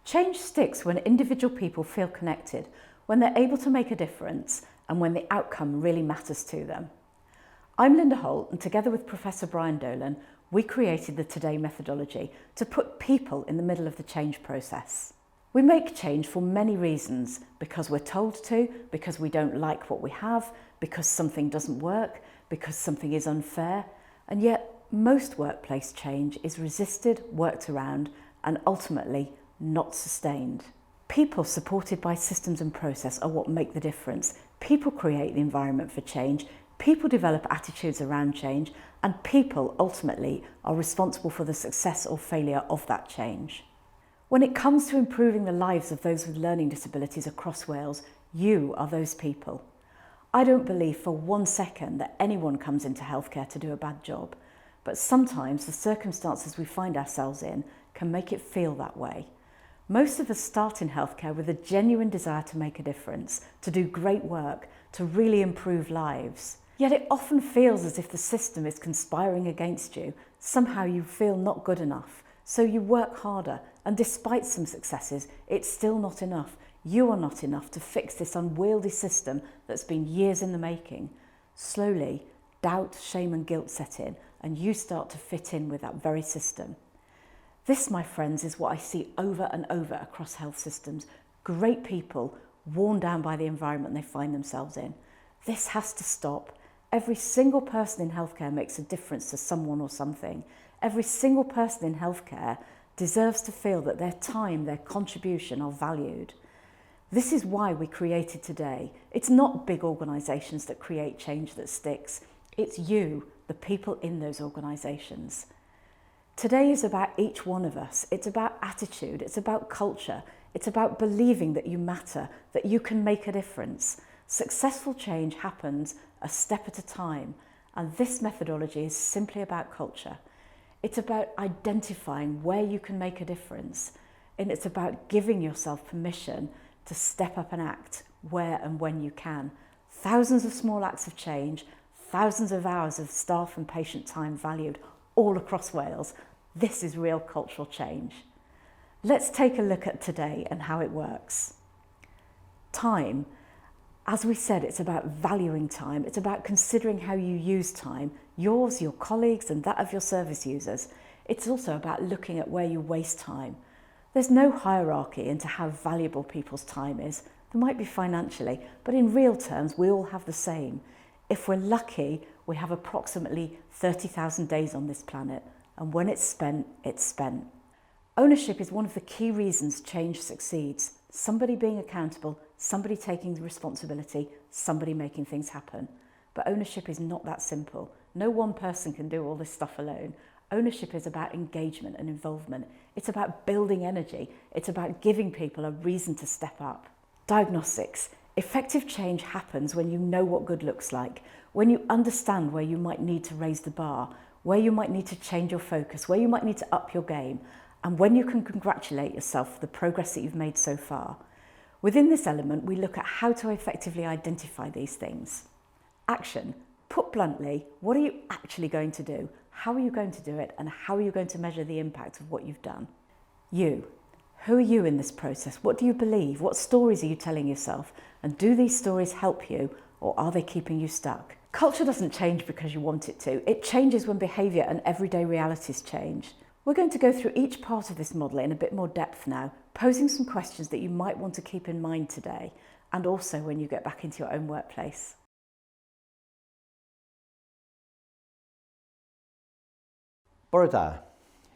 Change sticks when individual people feel connected, when they're able to make a difference, and when the outcome really matters to them. I'm Lynda Holt, and together with Professor Dolan, we created the Today methodology to put people in the middle of the change process. We make change for many reasons, because we're told to, because we don't like what we have, because something doesn't work, because something is unfair, and yet most workplace change is resisted, worked around, and ultimately not sustained. People supported by systems and process are what make the difference. People create the environment for change, people develop attitudes around change, and people ultimately are responsible for the success or failure of that change. When it comes to improving the lives of those with learning disabilities across Wales, you are those people. I don't believe for 1 second that anyone comes into healthcare to do a bad job, but sometimes the circumstances we find ourselves in can make it feel that way. Most of us start in healthcare with a genuine desire to make a difference, to do great work, to really improve lives. Yet it often feels as if the system is conspiring against you. Somehow you feel not good enough, so you work harder, and despite some successes, it's still not enough. You are not enough to fix this unwieldy system that's been years in the making. Slowly, doubt, shame and guilt set in, and you start to fit in with that very system. This, my friends, is what I see over and over across health systems. Great people worn down by the environment they find themselves in. This has to stop. Every single person in healthcare makes a difference to someone or something. Every single person in healthcare deserves to feel that their time, their contribution are valued. This is why we created Today. It's not big organisations that create change that sticks. It's you, the people in those organisations. Today is about each one of us. It's about attitude, it's about culture, it's about believing that you matter, that you can make a difference. Successful change happens a step at a time, and this methodology is simply about culture. It's about identifying where you can make a difference, and it's about giving yourself permission to step up and act where and when you can. Thousands of small acts of change, thousands of hours of staff and patient time valued all across Wales. This is real cultural change. Let's take a look at Today and how it works. Time. As we said, it's about valuing time. It's about considering how you use time, yours, your colleagues, and that of your service users. It's also about looking at where you waste time. There's no hierarchy into how valuable people's time is. There might be financially, but in real terms, we all have the same. If we're lucky, we have approximately 30,000 days on this planet, and when it's spent, it's spent. Ownership is one of the key reasons change succeeds. Somebody being accountable, somebody taking responsibility, somebody making things happen. But ownership is not that simple. No one person can do all this stuff alone. Ownership is about engagement and involvement. It's about building energy. It's about giving people a reason to step up. Diagnostics. Effective change happens when you know what good looks like, when you understand where you might need to raise the bar, where you might need to change your focus, where you might need to up your game, and when you can congratulate yourself for the progress that you've made so far. Within this element, we look at how to effectively identify these things. Action. Put bluntly, what are you actually going to do? How are you going to do it? And how are you going to measure the impact of what you've done? You. Who are you in this process? What do you believe? What stories are you telling yourself? And do these stories help you, or are they keeping you stuck? Culture doesn't change because you want it to. It changes when behaviour and everyday realities change. We're going to go through each part of this model in a bit more depth now, posing some questions that you might want to keep in mind today, and also when you get back into your own workplace. Bore da.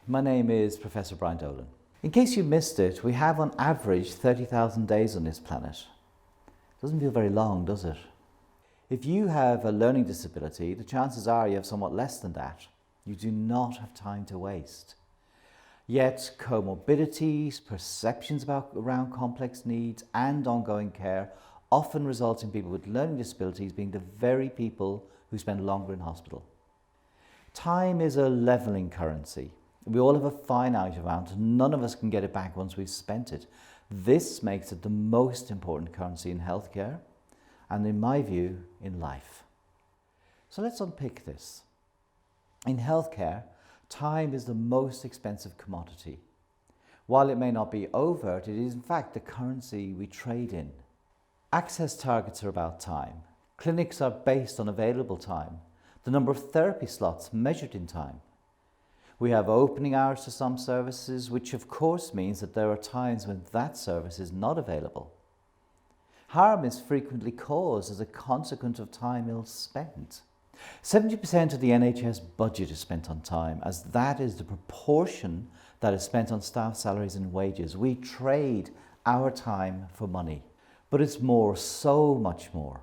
My name is Professor Dolan. In case you missed it, we have on average 30,000 days on this planet. Doesn't feel very long, does it? If you have a learning disability, the chances are you have somewhat less than that. You do not have time to waste. Yet comorbidities, perceptions around complex needs and ongoing care often result in people with learning disabilities being the very people who spend longer in hospital. Time is a levelling currency. We all have a finite amount and none of us can get it back once we've spent it. This makes it the most important currency in healthcare and, in my view, in life. So let's unpick this. In healthcare, time is the most expensive commodity. While it may not be overt, it is in fact the currency we trade in. Access targets are about time. Clinics are based on available time, the number of therapy slots measured in time. We have opening hours to some services, which of course means that there are times when that service is not available. Harm is frequently caused as a consequence of time ill spent. 70% of the NHS budget is spent on time, as that is the proportion that is spent on staff salaries and wages. We trade our time for money, but it's more, so much more.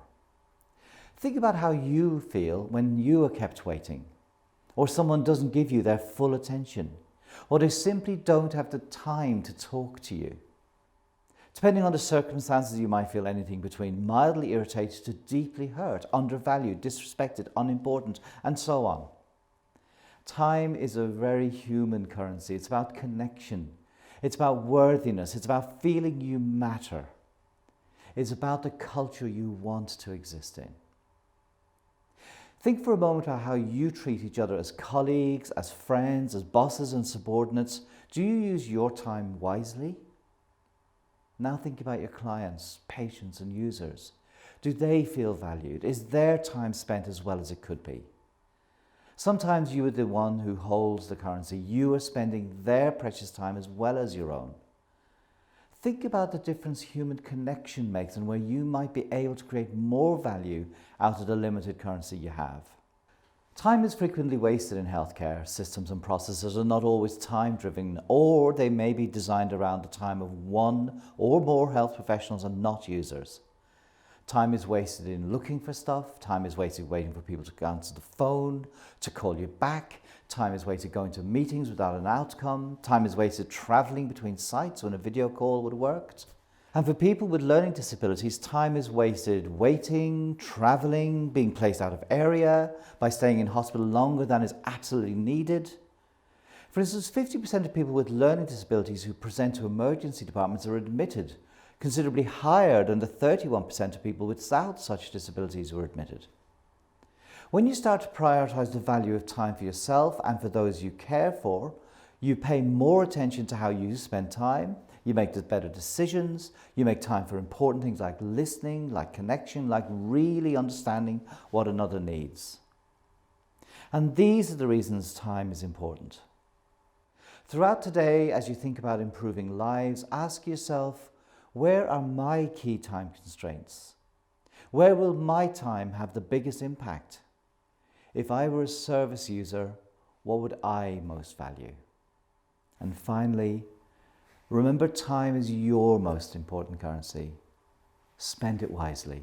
Think about how you feel when you are kept waiting, or someone doesn't give you their full attention, or they simply don't have the time to talk to you. Depending on the circumstances, you might feel anything between mildly irritated to deeply hurt, undervalued, disrespected, unimportant, and so on. Time is a very human currency. It's about connection. It's about worthiness. It's about feeling you matter. It's about the culture you want to exist in. Think for a moment about how you treat each other as colleagues, as friends, as bosses and subordinates. Do you use your time wisely? Now think about your clients, patients and users. Do they feel valued? Is their time spent as well as it could be? Sometimes you are the one who holds the currency. You are spending their precious time as well as your own. Think about the difference human connection makes and where you might be able to create more value out of the limited currency you have. Time is frequently wasted in healthcare. Systems and processes are not always time-driven, or they may be designed around the time of one or more health professionals and not users. Time is wasted in looking for stuff. Time is wasted waiting for people to answer the phone, to call you back. Time is wasted going to meetings without an outcome. Time is wasted travelling between sites when a video call would have worked. And for people with learning disabilities, time is wasted waiting, travelling, being placed out of area, by staying in hospital longer than is absolutely needed. For instance, 50% of people with learning disabilities who present to emergency departments are admitted, considerably higher than the 31% of people without such disabilities who are admitted. When you start to prioritise the value of time for yourself and for those you care for, you pay more attention to how you spend time, you make better decisions, you make time for important things like listening, like connection, like really understanding what another needs. And these are the reasons time is important. Throughout today, as you think about improving lives, ask yourself, where are my key time constraints? Where will my time have the biggest impact? If I were a service user, what would I most value? And finally, remember, time is your most important currency. Spend it wisely.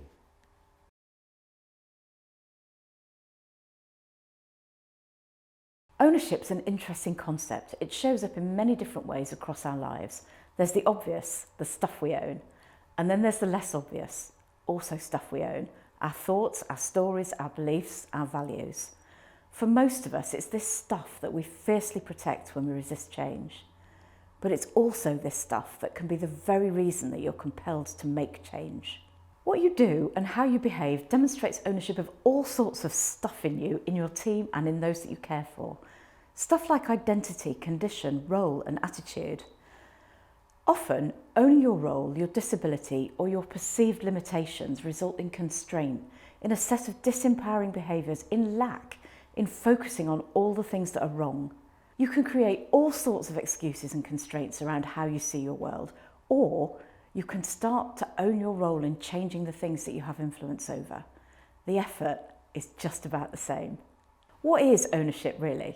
Ownership's an interesting concept. It shows up in many different ways across our lives. There's the obvious, the stuff we own, and then there's the less obvious, also stuff we own, our thoughts, our stories, our beliefs, our values. For most of us, it's this stuff that we fiercely protect when we resist change. But it's also this stuff that can be the very reason that you're compelled to make change. What you do and how you behave demonstrates ownership of all sorts of stuff in you, in your team and in those that you care for. Stuff like identity, condition, role and attitude. Often, owning your role, your disability or your perceived limitations result in constraint, in a set of disempowering behaviours, in lack, in focusing on all the things that are wrong. You can create all sorts of excuses and constraints around how you see your world, or you can start to own your role in changing the things that you have influence over. The effort is just about the same. What is ownership really?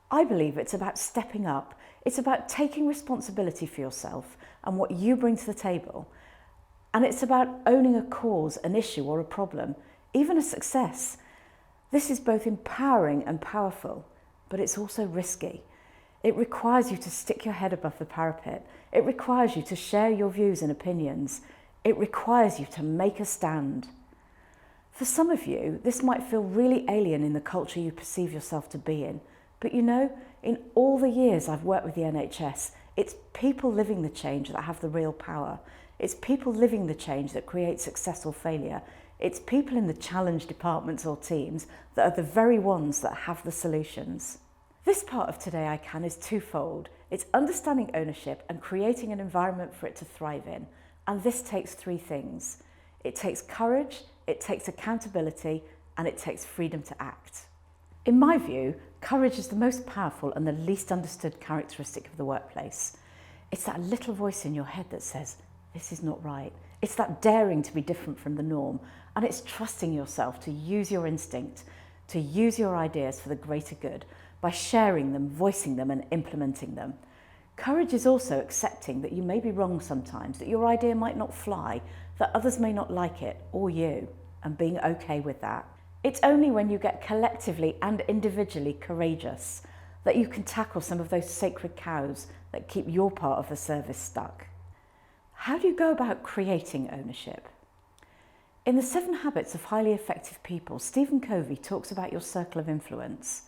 I believe it's about stepping up. It's about taking responsibility for yourself and what you bring to the table. And it's about owning a cause, an issue or a problem, even a success. This is both empowering and powerful, but it's also risky. It requires you to stick your head above the parapet. It requires you to share your views and opinions. It requires you to make a stand. For some of you, this might feel really alien in the culture you perceive yourself to be in. But you know, in all the years I've worked with the NHS, it's people living the change that have the real power. It's people living the change that create success or failure. It's people in the challenge departments or teams that are the very ones that have the solutions. This part of Today I Can is twofold. It's understanding ownership and creating an environment for it to thrive in. And this takes three things. It takes courage, it takes accountability, and it takes freedom to act. In my view, courage is the most powerful and the least understood characteristic of the workplace. It's that little voice in your head that says, this is not right. It's that daring to be different from the norm, and it's trusting yourself to use your instinct, to use your ideas for the greater good by sharing them, voicing them, and implementing them. Courage is also accepting that you may be wrong sometimes, that your idea might not fly, that others may not like it, or you, and being okay with that. It's only when you get collectively and individually courageous that you can tackle some of those sacred cows that keep your part of the service stuck. How do you go about creating ownership? In the 7 Habits of Highly Effective People, Stephen Covey talks about your circle of influence.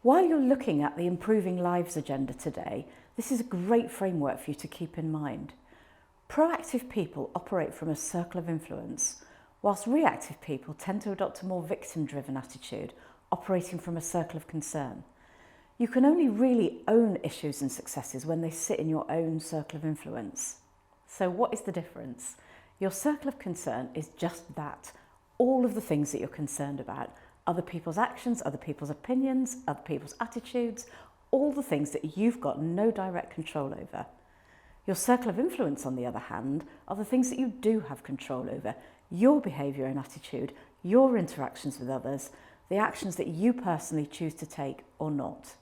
While you're looking at the Improving Lives agenda today, this is a great framework for you to keep in mind. Proactive people operate from a circle of influence, whilst reactive people tend to adopt a more victim-driven attitude, operating from a circle of concern. You can only really own issues and successes when they sit in your own circle of influence. So what is the difference? Your circle of concern is just that, all of the things that you're concerned about, other people's actions, other people's opinions, other people's attitudes, all the things that you've got no direct control over. Your circle of influence, on the other hand, are the things that you do have control over, your behaviour and attitude, your interactions with others, the actions that you personally choose to take or not.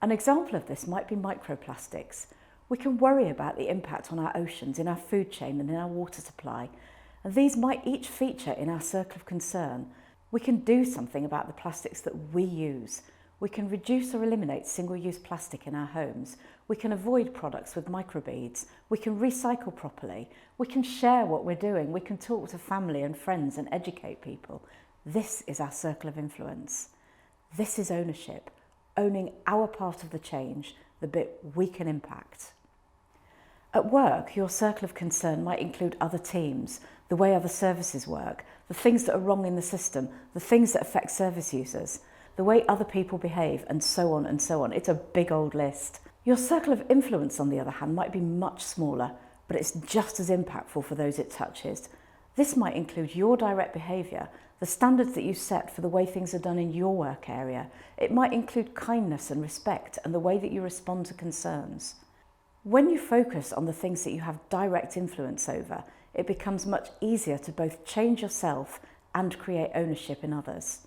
An example of this might be microplastics. We can worry about the impact on our oceans, in our food chain and in our water supply, and these might each feature in our circle of concern. We can do something about the plastics that we use. We can reduce or eliminate single-use plastic in our homes. We can avoid products with microbeads. We can recycle properly. We can share what we're doing. We can talk to family and friends and educate people. This is our circle of influence. This is ownership, owning our part of the change, the bit we can impact. At work, your circle of concern might include other teams, the way other services work, the things that are wrong in the system, the things that affect service users, the way other people behave, and so on and so on. It's a big old list. Your circle of influence, on the other hand, might be much smaller, but it's just as impactful for those it touches. This might include your direct behaviour, the standards that you set for the way things are done in your work area. It might include kindness and respect and the way that you respond to concerns. When you focus on the things that you have direct influence over, it becomes much easier to both change yourself and create ownership in others.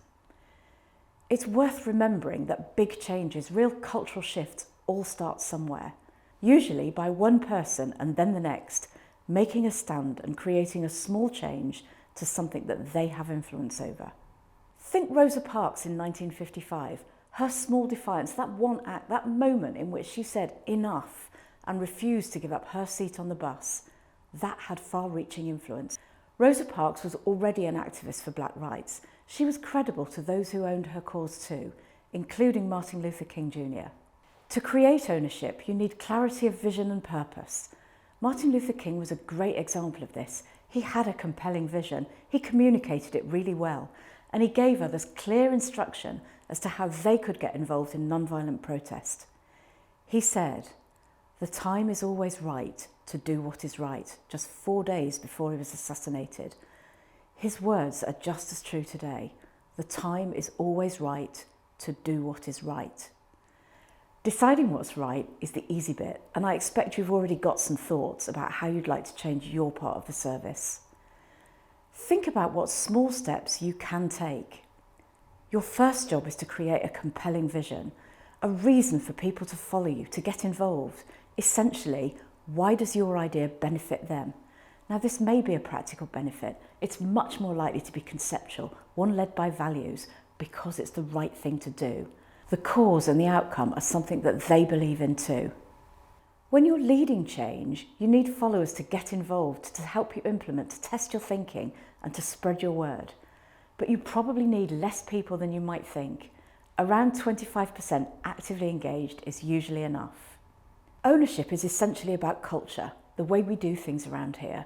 It's worth remembering that big changes, real cultural shifts, all start somewhere, usually by one person and then the next, making a stand and creating a small change to something that they have influence over. Think Rosa Parks in 1955, her small defiance, that one act, that moment in which she said enough and refused to give up her seat on the bus, that had far-reaching influence. Rosa Parks was already an activist for black rights. She was credible to those who owned her cause too, including Martin Luther King Jr. To create ownership, you need clarity of vision and purpose. Martin Luther King was a great example of this. He had a compelling vision, he communicated it really well, and he gave others clear instruction as to how they could get involved in non-violent protest. He said, "The time is always right to do what is right," just 4 days before he was assassinated. His words are just as true today. The time is always right to do what is right. Deciding what's right is the easy bit, and I expect you've already got some thoughts about how you'd like to change your part of the service. Think about what small steps you can take. Your first job is to create a compelling vision, a reason for people to follow you, to get involved. Essentially, why does your idea benefit them? Now, this may be a practical benefit. It's much more likely to be conceptual, one led by values, because it's the right thing to do. The cause and the outcome are something that they believe in too. When you're leading change, you need followers to get involved, to help you implement, to test your thinking, and to spread your word. But you probably need less people than you might think. Around 25% actively engaged is usually enough. Ownership is essentially about culture, the way we do things around here.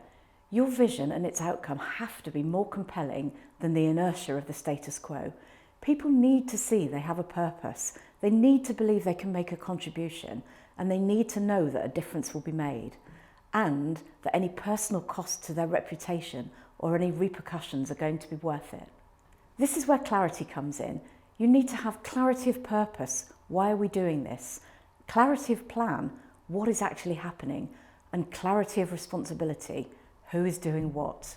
Your vision and its outcome have to be more compelling than the inertia of the status quo. People need to see they have a purpose. They need to believe they can make a contribution, and they need to know that a difference will be made, and that any personal cost to their reputation or any repercussions are going to be worth it. This is where clarity comes in. You need to have clarity of purpose. Why are we doing this? Clarity of plan. What is actually happening? And clarity of responsibility. Who is doing what?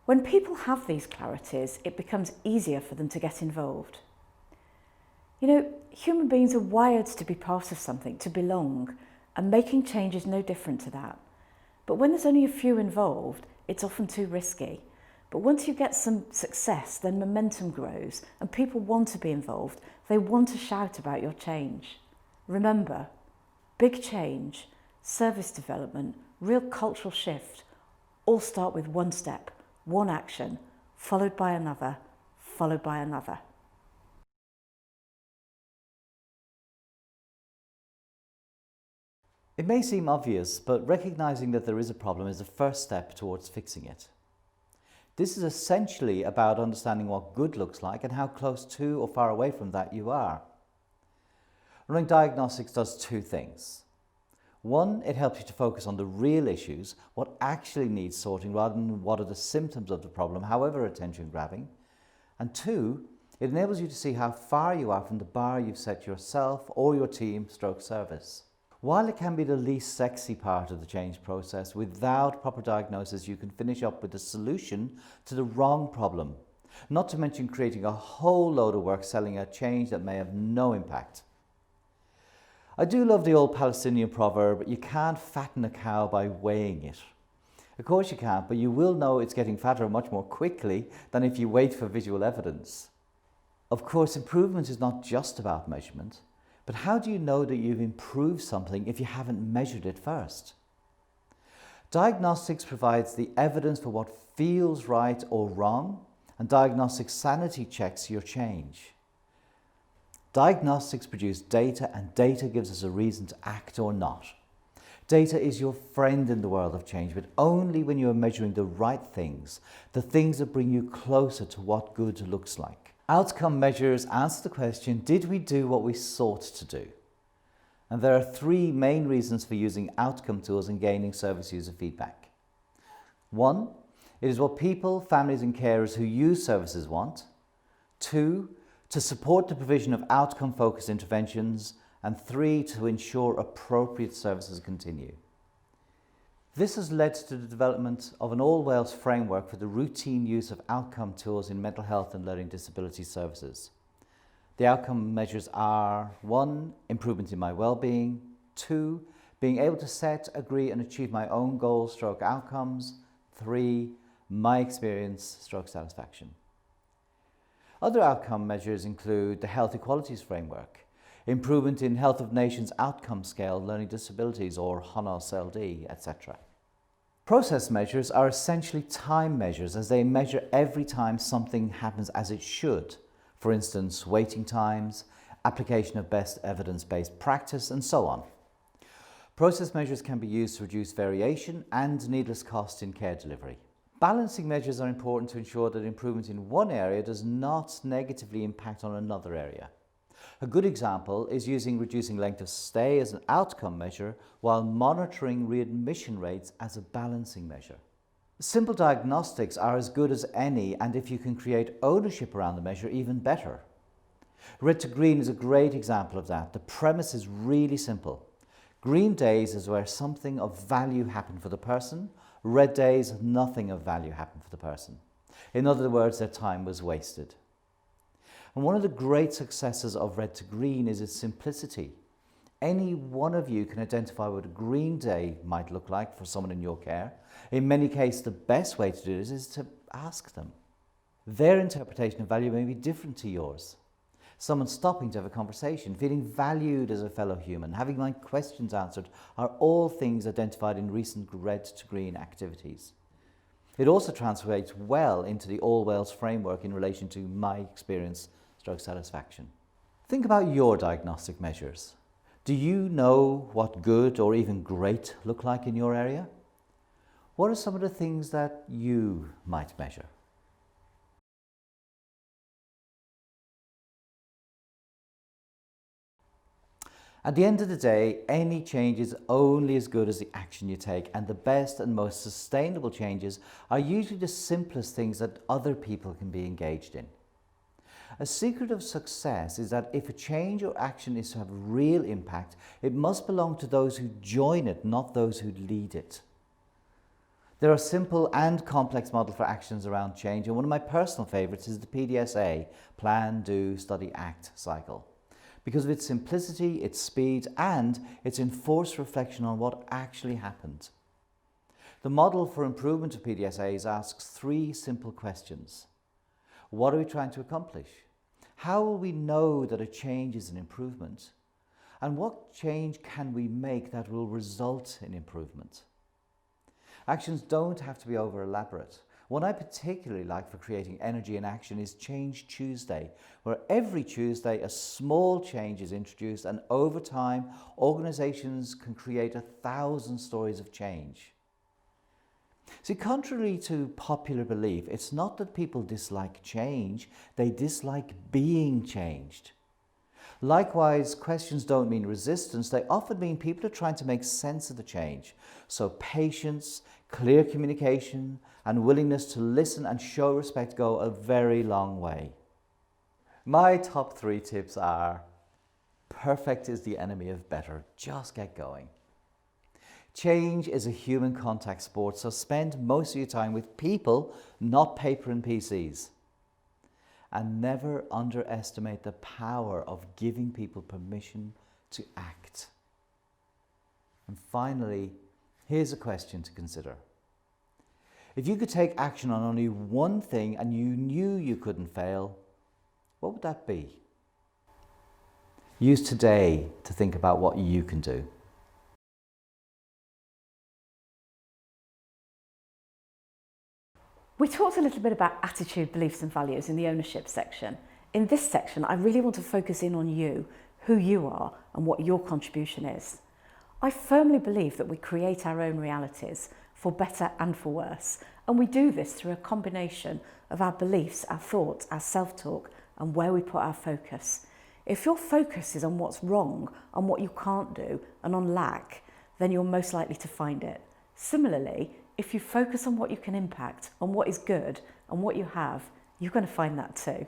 When people have these clarities, it becomes easier for them to get involved. You know, human beings are wired to be part of something, to belong, and making change is no different to that. But when there's only a few involved, it's often too risky. But once you get some success, then momentum grows and people want to be involved. They want to shout about your change. Remember, big change, service development, real cultural shift, all start with one step, one action, followed by another, followed by another. It may seem obvious, but recognizing that there is a problem is the first step towards fixing it. This is essentially about understanding what good looks like and how close to or far away from that you are. Running diagnostics does two things. One, it helps you to focus on the real issues, what actually needs sorting rather than what are the symptoms of the problem, however attention-grabbing. And two, it enables you to see how far you are from the bar you've set yourself or your team / service. While it can be the least sexy part of the change process, without proper diagnosis you can finish up with a solution to the wrong problem, not to mention creating a whole load of work selling a change that may have no impact. I do love the old Palestinian proverb, you can't fatten a cow by weighing it. Of course you can't, but you will know it's getting fatter much more quickly than if you wait for visual evidence. Of course, improvement is not just about measurement. But how do you know that you've improved something if you haven't measured it first? Diagnostics provides the evidence for what feels right or wrong, and diagnostic sanity checks your change. Diagnostics produce data, and data gives us a reason to act or not. Data is your friend in the world of change, but only when you are measuring the right things, the things that bring you closer to what good looks like. Outcome measures answer the question, did we do what we sought to do? And there are three main reasons for using outcome tools and gaining service user feedback. One, it is what people, families and carers who use services want. Two, to support the provision of outcome-focused interventions. And three, to ensure appropriate services continue. This has led to the development of an all-Welsh framework for the routine use of outcome tools in mental health and learning disability services. The outcome measures are 1. Improvement in my well-being. 2. Being able to set, agree and achieve my own goals / outcomes. 3. My experience / satisfaction. Other outcome measures include the Health Equalities Framework, improvement in Health of Nations Outcome Scale, Learning Disabilities or HONOS-LD, etc. Process measures are essentially time measures as they measure every time something happens as it should. For instance, waiting times, application of best evidence-based practice and so on. Process measures can be used to reduce variation and needless cost in care delivery. Balancing measures are important to ensure that improvement in one area does not negatively impact on another area. A good example is using reducing length of stay as an outcome measure while monitoring readmission rates as a balancing measure. Simple diagnostics are as good as any, and if you can create ownership around the measure, even better. Red to green is a great example of that. The premise is really simple. Green days is where something of value happened for the person. Red days, nothing of value happened for the person. In other words, their time was wasted. And one of the great successes of Red to Green is its simplicity. Any one of you can identify what a green day might look like for someone in your care. In many cases, the best way to do this is to ask them. Their interpretation of value may be different to yours. Someone stopping to have a conversation, feeling valued as a fellow human, having my questions answered are all things identified in recent Red to Green activities. It also translates well into the All Welsh framework in relation to my experience / satisfaction. Think about your diagnostic measures. Do you know what good or even great look like in your area? What are some of the things that you might measure? At the end of the day, any change is only as good as the action you take, and the best and most sustainable changes are usually the simplest things that other people can be engaged in. A secret of success is that if a change or action is to have real impact, it must belong to those who join it, not those who lead it. There are simple and complex models for actions around change, and one of my personal favourites is the PDSA, Plan, Do, Study, Act cycle, because of its simplicity, its speed, and its enforced reflection on what actually happened. The model for improvement of PDSAs asks 3 simple questions. What are we trying to accomplish? How will we know that a change is an improvement? And what change can we make that will result in improvement? Actions don't have to be over elaborate. One I particularly like for creating energy in action is Change Tuesday, where every Tuesday a small change is introduced, and over time organisations can create 1,000 stories of change. See, contrary to popular belief, it's not that people dislike change, they dislike being changed. Likewise, questions don't mean resistance, they often mean people are trying to make sense of the change. So patience, clear communication, and willingness to listen and show respect go a very long way. My top 3 tips are: perfect is the enemy of better, just get going. Change is a human contact sport, so spend most of your time with people, not paper and PCs. And never underestimate the power of giving people permission to act. And finally, here's a question to consider. If you could take action on only one thing and you knew you couldn't fail, what would that be? Use today to think about what you can do. We talked a little bit about attitude, beliefs and values in the ownership section. In this section, I really want to focus in on you, who you are and what your contribution is. I firmly believe that we create our own realities, for better and for worse, and we do this through a combination of our beliefs, our thoughts, our self-talk and where we put our focus. If your focus is on what's wrong, on what you can't do and on lack, then you're most likely to find it. Similarly, if you focus on what you can impact, on what is good and what you have, you're going to find that too.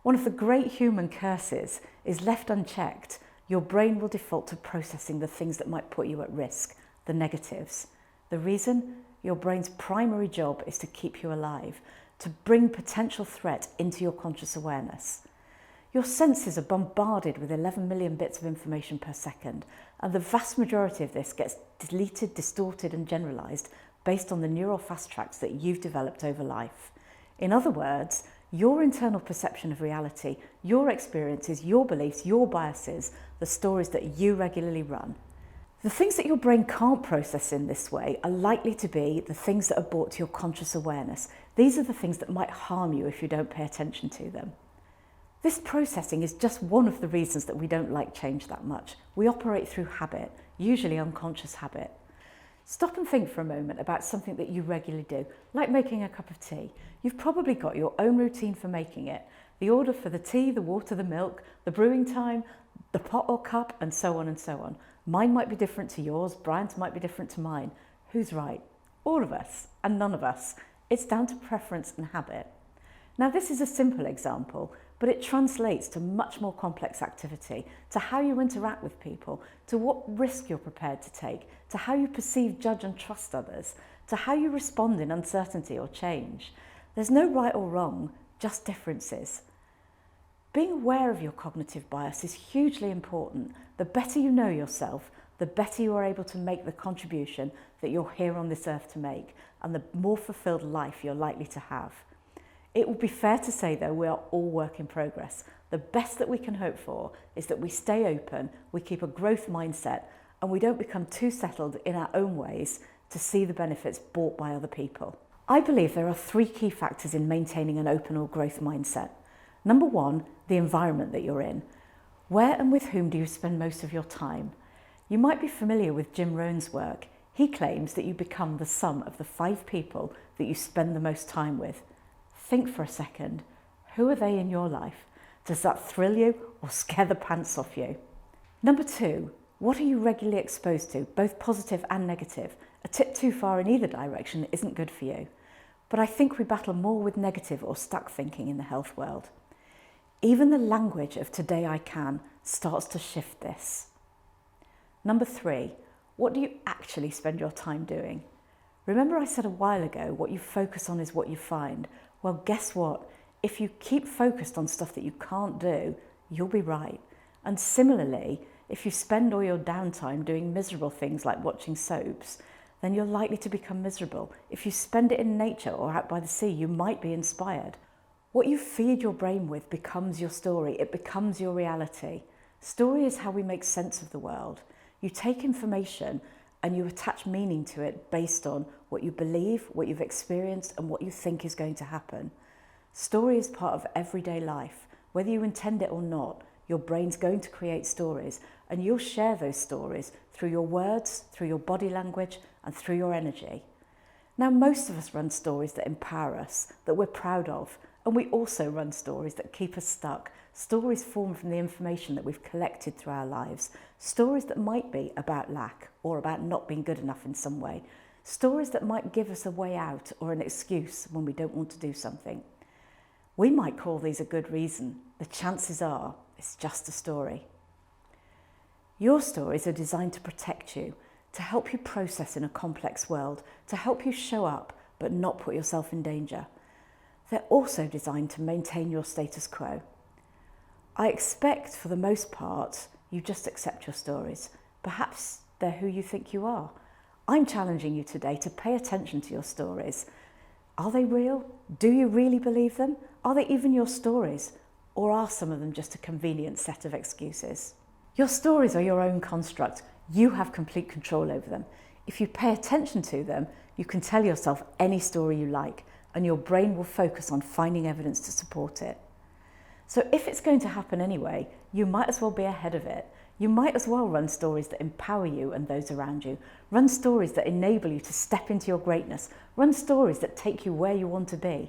One of the great human curses is left unchecked, your brain will default to processing the things that might put you at risk, the negatives. The reason? Your brain's primary job is to keep you alive, to bring potential threat into your conscious awareness. Your senses are bombarded with 11 million bits of information per second, and the vast majority of this gets deleted, distorted and generalised based on the neural fast tracks that you've developed over life. In other words, your internal perception of reality, your experiences, your beliefs, your biases, the stories that you regularly run. The things that your brain can't process in this way are likely to be the things that are brought to your conscious awareness. These are the things that might harm you if you don't pay attention to them. This processing is just one of the reasons that we don't like change that much. We operate through habit, usually unconscious habit. Stop and think for a moment about something that you regularly do, like making a cup of tea. You've probably got your own routine for making it. The order for the tea, the water, the milk, the brewing time, the pot or cup, and so on and so on. Mine might be different to yours, Brian's might be different to mine. Who's right? All of us, and none of us. It's down to preference and habit. Now this is a simple example, but it translates to much more complex activity, to how you interact with people, to what risk you're prepared to take, to how you perceive, judge and trust others, to how you respond in uncertainty or change. There's no right or wrong, just differences. Being aware of your cognitive bias is hugely important. The better you know yourself, the better you are able to make the contribution that you're here on this earth to make, and the more fulfilled life you're likely to have. It would be fair to say, though, we are all work in progress. The best that we can hope for is that we stay open, we keep a growth mindset, and we don't become too settled in our own ways to see the benefits brought by other people. I believe there are 3 key factors in maintaining an open or growth mindset. Number 1, the environment that you're in. Where and with whom do you spend most of your time? You might be familiar with Jim Rohn's work. He claims that you become the sum of the 5 people that you spend the most time with. Think for a second, who are they in your life? Does that thrill you or scare the pants off you? Number 2, what are you regularly exposed to, both positive and negative? A tip too far in either direction isn't good for you. But I think we battle more with negative or stuck thinking in the health world. Even the language of today I can starts to shift this. Number 3, what do you actually spend your time doing? Remember I said a while ago, what you focus on is what you find. Well, guess what? If you keep focused on stuff that you can't do, you'll be right. And similarly, if you spend all your downtime doing miserable things like watching soaps, then you're likely to become miserable. If you spend it in nature or out by the sea, you might be inspired. What you feed your brain with becomes your story. It becomes your reality. Story is how we make sense of the world. You take information and you attach meaning to it based on what you believe, what you've experienced, and what you think is going to happen. Story is part of everyday life. Whether you intend it or not, your brain's going to create stories, and you'll share those stories through your words, through your body language, and through your energy. Now, most of us run stories that empower us, that we're proud of, and we also run stories that keep us stuck. Stories formed from the information that we've collected through our lives. Stories that might be about lack or about not being good enough in some way. Stories that might give us a way out or an excuse when we don't want to do something. We might call these a good reason. The chances are it's just a story. Your stories are designed to protect you, to help you process in a complex world, to help you show up but not put yourself in danger. They're also designed to maintain your status quo. I expect for the most part you just accept your stories. Perhaps they're who you think you are. I'm challenging you today to pay attention to your stories. Are they real? Do you really believe them? Are they even your stories? Or are some of them just a convenient set of excuses? Your stories are your own construct. You have complete control over them. If you pay attention to them, you can tell yourself any story you like, and your brain will focus on finding evidence to support it. So if it's going to happen anyway, you might as well be ahead of it. You might as well run stories that empower you and those around you. Run stories that enable you to step into your greatness. Run stories that take you where you want to be.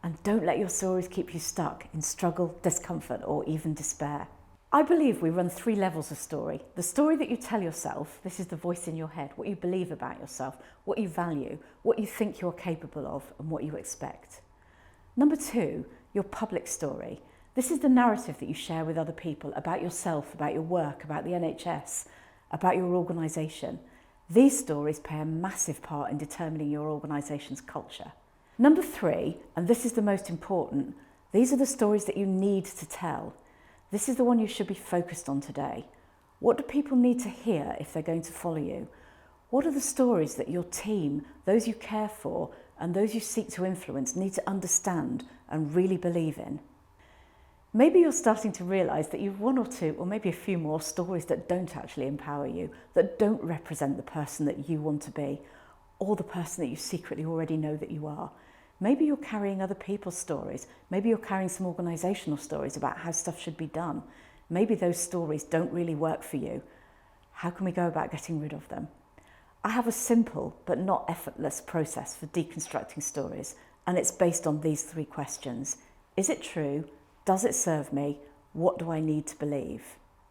And don't let your stories keep you stuck in struggle, discomfort, or even despair. I believe we run 3 levels of story. The story that you tell yourself, this is the voice in your head, what you believe about yourself, what you value, what you think you're capable of, and what you expect. Number 2, your public story. This is the narrative that you share with other people about yourself, about your work, about the NHS, about your organisation. These stories play a massive part in determining your organisation's culture. Number 3, and this is the most important, these are the stories that you need to tell. This is the one you should be focused on today. What do people need to hear if they're going to follow you? What are the stories that your team, those you care for, and those you seek to influence need to understand and really believe in? Maybe you're starting to realise that you've 1 or 2, or maybe a few more stories that don't actually empower you, that don't represent the person that you want to be, or the person that you secretly already know that you are. Maybe you're carrying other people's stories. Maybe you're carrying some organisational stories about how stuff should be done. Maybe those stories don't really work for you. How can we go about getting rid of them? I have a simple but not effortless process for deconstructing stories, and it's based on these 3 questions. Is it true? Does it serve me? What do I need to believe?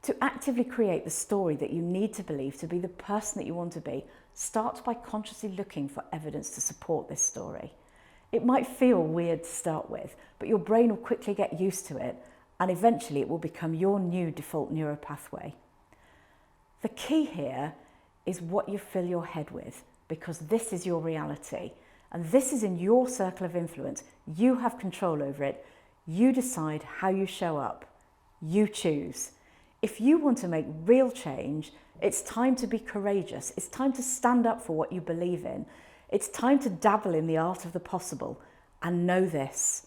To actively create the story that you need to believe to be the person that you want to be, start by consciously looking for evidence to support this story. It might feel weird to start with, but your brain will quickly get used to it, and eventually it will become your new default neuropathway. The key here is what you fill your head with, because this is your reality, and this is in your circle of influence. You have control over it. You decide how you show up. You choose. If you want to make real change, it's time to be courageous. It's time to stand up for what you believe in. It's time to dabble in the art of the possible. And know this: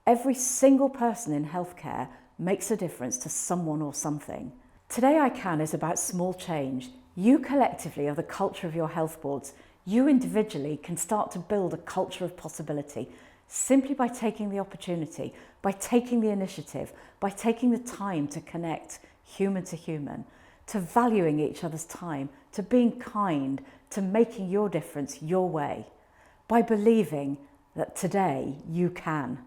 every single person in healthcare makes a difference to someone or something. Today I Can is about small change. You collectively are the culture of your health boards. You individually can start to build a culture of possibility simply by taking the opportunity, by taking the initiative, by taking the time to connect human to human, to valuing each other's time, to being kind, to making your difference your way, by believing that today you can.